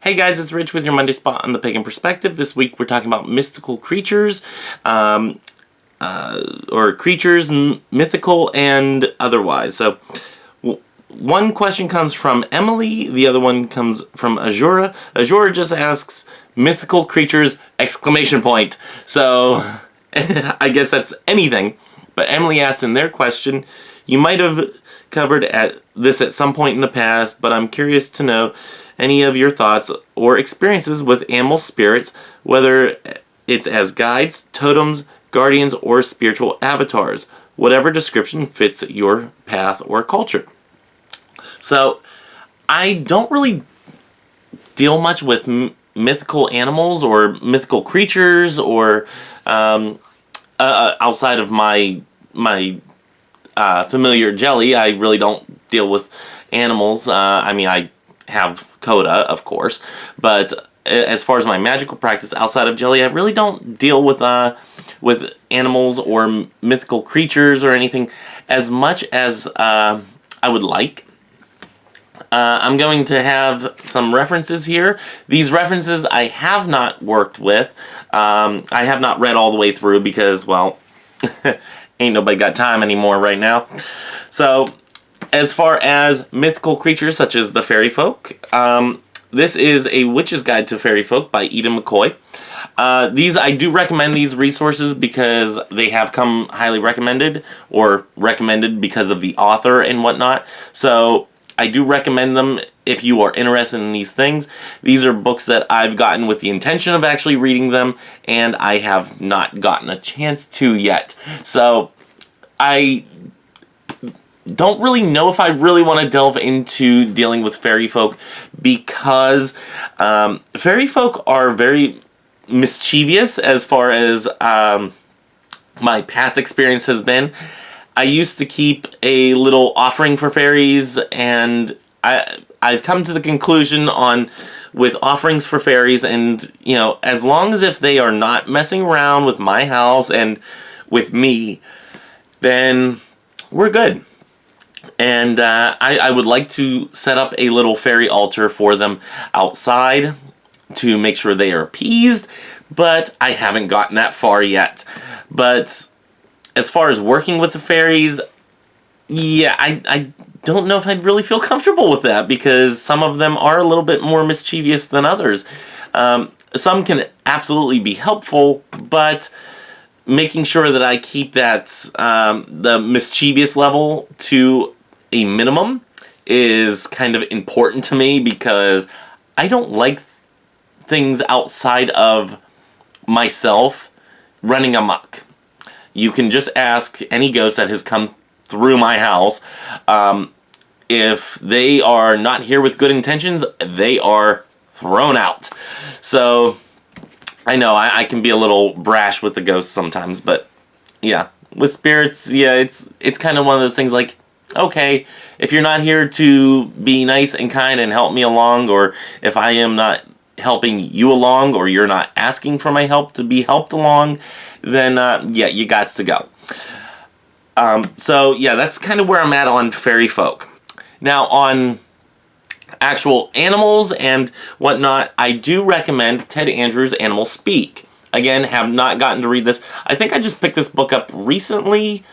Hey guys, it's Rich with your Monday Spot on the Pagan Perspective. This week we're talking about mystical creatures, or creatures, mythical and otherwise. So, one question comes from Emily, the other one comes from Azura. Azura just asks, mythical creatures, exclamation point. So, I guess that's anything. But Emily asked in their question, you might have covered this at some point in the past, but I'm curious to know any of your thoughts or experiences with animal spirits, whether it's as guides, totems, guardians, or spiritual avatars. Whatever description fits your path or culture. So, I don't really deal much with mythical animals or mythical creatures or outside of my familiar jelly. I really don't deal with animals. I mean, I have Coda, of course, but as far as my magical practice outside of jelly, I really don't deal with animals or mythical creatures or anything as much as I would like. I'm going to have some references here. These references I have not worked with. I have not read all the way through because, well, ain't nobody got time anymore right now. So, as far as mythical creatures such as the Fairyfolk, this is A Witch's Guide to Fairyfolk by Eden McCoy. I do recommend these resources because they have come highly recommended, or recommended because of the author and whatnot. So, I do recommend them if you are interested in these things. These are books that I've gotten with the intention of actually reading them, and I have not gotten a chance to yet. So, I don't really know if I really want to delve into dealing with Fairyfolk because Fairyfolk are very mischievous as far as my past experience has been. I used to keep a little offering for fairies, and I've come to the conclusion with offerings for fairies, and as long as if they are not messing around with my house and with me, then we're good. And I would like to set up a little fairy altar for them outside to make sure they are appeased, but I haven't gotten that far yet. But as far as working with the fairies, yeah, I don't know if I'd really feel comfortable with that because some of them are a little bit more mischievous than others. Some can absolutely be helpful, but making sure that I keep that the mischievous level to a minimum is kind of important to me because I don't like things outside of myself running amok. You can just ask any ghost that has come through my house. If they are not here with good intentions, they are thrown out. So, I know I can be a little brash with the ghosts sometimes, but yeah. With spirits, yeah, it's kind of one of those things like, okay, if you're not here to be nice and kind and help me along, or if I am not helping you along, or you're not asking for my help to be helped along, then yeah, you gots to go. So yeah, that's kind of where I'm at on Fairyfolk. Now on actual animals and whatnot, I do recommend Ted Andrews' Animal Speak. Again, have not gotten to read this. I think I just picked this book up recently.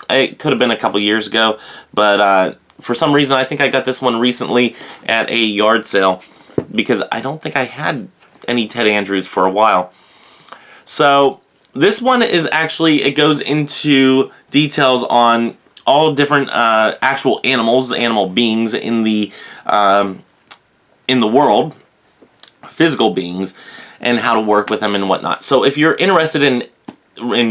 It could have been a couple years ago, but for some reason I think I got this one recently at a yard sale because I don't think I had any Ted Andrews for a while. So this one is actually, it goes into details on all different actual animals, animal beings in the world, physical beings, and how to work with them and whatnot. So if you're interested in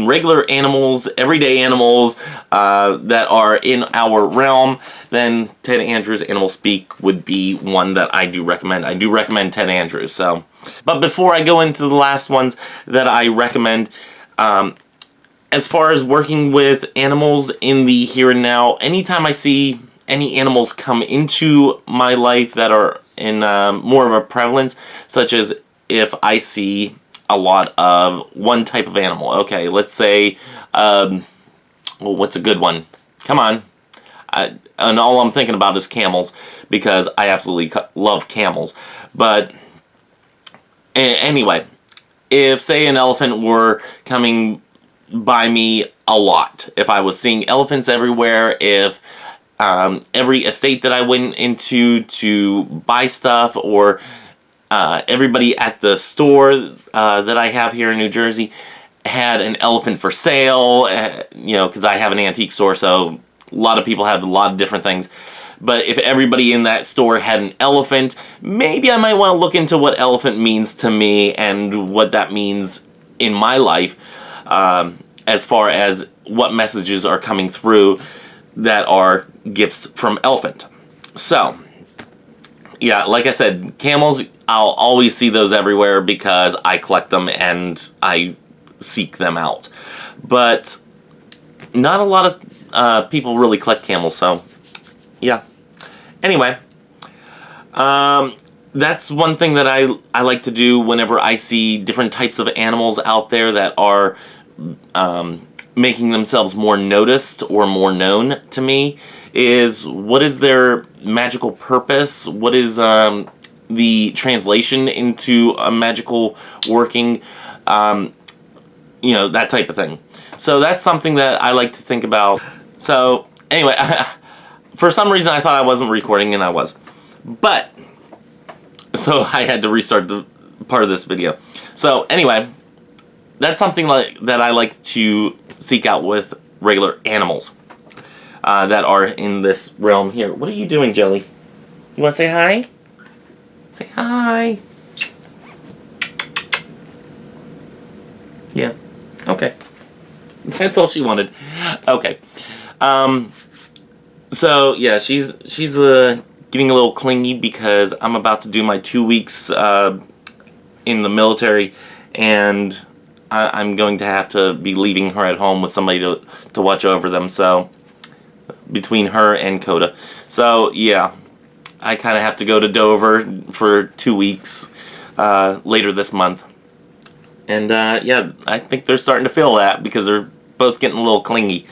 regular animals, everyday animals that are in our realm, then Ted Andrews' Animal Speak would be one that I do recommend. I do recommend Ted Andrews. So, but before I go into the last ones that I recommend, as far as working with animals in the here and now, anytime I see any animals come into my life that are in more of a prevalence, such as if I see a lot of one type of animal. Okay, let's say, well, what's a good one? Come on. And all I'm thinking about is camels, because I absolutely love camels. But Anyway, if, say, an elephant were coming by me a lot, if I was seeing elephants everywhere, if every estate that I went into to buy stuff, or everybody at the store that I have here in New Jersey had an elephant for sale, you know, because I have an antique store, so a lot of people have a lot of different things. But if everybody in that store had an elephant, maybe I might want to look into what elephant means to me and what that means in my life, as far as what messages are coming through that are gifts from elephant. So, yeah, like I said, camels, I'll always see those everywhere because I collect them and I seek them out. But not a lot of people really collect camels, so yeah. Anyway, that's one thing that I like to do whenever I see different types of animals out there that are making themselves more noticed or more known to me, is what is their magical purpose? What is the translation into a magical working? You know, that type of thing. So that's something that I like to think about. So anyway, for some reason I thought I wasn't recording, and I was. But, so I had to restart the part of this video. So anyway, that's something that I like to seek out with regular animals that are in this realm here. What are you doing, Jelly? You want to say hi? Say hi. Yeah. Okay. That's all she wanted. Okay. So yeah, she's getting a little clingy because I'm about to do my 2 weeks in the military, and I'm going to have to be leaving her at home with somebody to watch over them. So between her and Coda, so yeah, I kind of have to go to Dover for 2 weeks later this month, and yeah, I think they're starting to feel that because they're both getting a little clingy.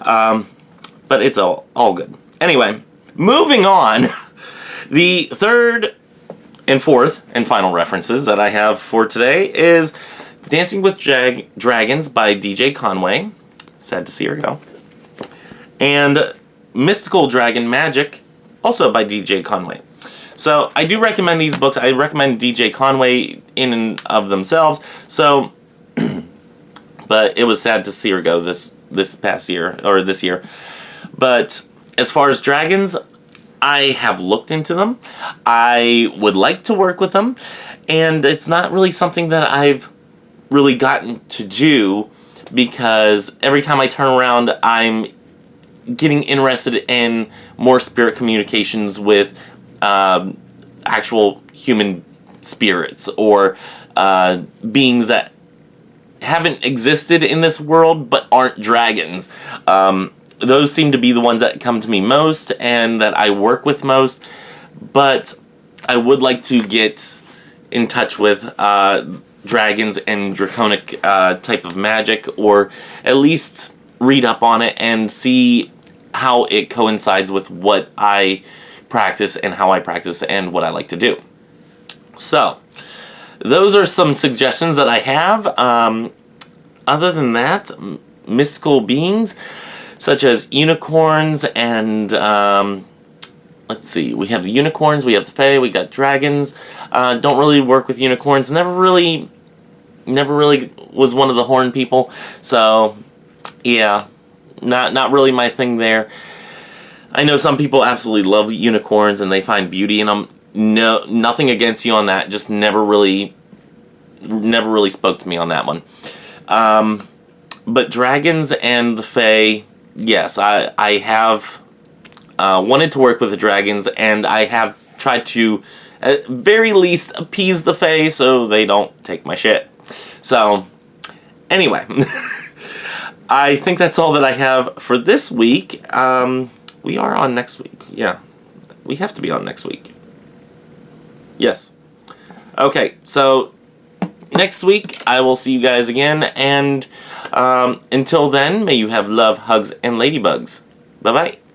But it's all good. Anyway, moving on. The third and fourth and final references that I have for today is Dancing with Dragons by DJ Conway. Sad to see her go. And Mystical Dragon Magic, also by DJ Conway. So I do recommend these books. I recommend DJ Conway in and of themselves. So, but it was sad to see her go this past year, or this year. But as far as dragons, I have looked into them. I would like to work with them, and it's not really something that I've really gotten to do because every time I turn around, I'm getting interested in more spirit communications with actual human spirits or beings that haven't existed in this world but aren't dragons. Those seem to be the ones that come to me most and that I work with most, but I would like to get in touch with dragons and draconic type of magic, or at least read up on it and see how it coincides with what I practice and how I practice and what I like to do. So, those are some suggestions that I have. Other than that, mystical beings such as unicorns and, let's see, we have the unicorns, we have the fae, we got dragons. Don't really work with unicorns. Never really was one of the horn people. So, yeah, not really my thing there. I know some people absolutely love unicorns and they find beauty in them. No, nothing against you on that. Just never really spoke to me on that one. But dragons and the fae, yes, I have wanted to work with the dragons, and I have tried to, at very least, appease the fae so they don't take my shit. So, anyway, I think that's all that I have for this week. We are on next week. Yeah, we have to be on next week. Yes. Okay, so next week I will see you guys again, and until then, may you have love, hugs, and ladybugs. Bye-bye.